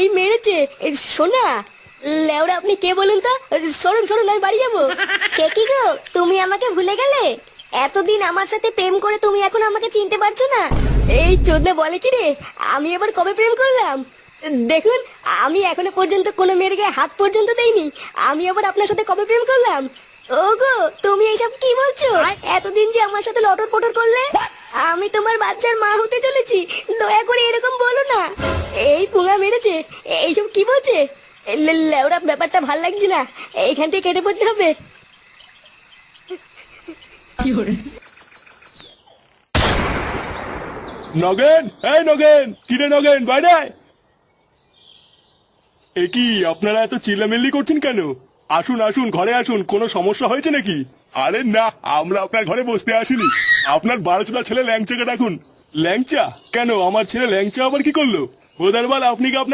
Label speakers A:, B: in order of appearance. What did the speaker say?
A: এই মেরেছে। সোনা, লেওরা আপনি কে বলুন তো? সরুন সরুন, আমি বাড়ি যাবো।
B: সে কি গো, তুমি আমাকে ভুলে গেলে? এতদিন আমার সাথে প্রেম করে তুমি এখন আমাকে চিনতে পারছো না?
A: এই চোদনা বলে কি রে, আমি এবার কবে প্রেম করলাম? দেখুন, আমি এখনো পর্যন্ত কোনো মেয়ের গায়ে হাত পর্যন্ত দেইনি। আমি আবার আপনার সাথে কবে প্রেম করলাম?
B: ওগো, তুমি এইসব কি বলছো? এতদিন যে আমার সাথে লটর পটর করলে, আমি তোমার বাচ্চার মা হতে চলেছি। দয়া করে এরকম বলো না।
A: এই পুঙা মেরেছে, এইসব কি বলছে? লেওরা ব্যাপারটা ভাল লাগছে না, এইখান থেকে কেটে পড়তে হবে।
C: নগেন, এই নগেন, কিরে নগেন, বাইরে আয়। এ কি আপনারা এত চিল্লামিল্লি করছেন কেন? আসুন আসুন, ঘরে আসুন। কোনো সমস্যা হয়েছে নাকি? আরে না, আমরা আপনার ঘরে বসতে আসিনি। আপনার 12 ছেলে ল্যাংচাকে ডাকুন। ল্যাংচা? কেন, আমার ছেলে ল্যাংচা আবার কি করলো? বোদারবাল, আপনি কি আপনার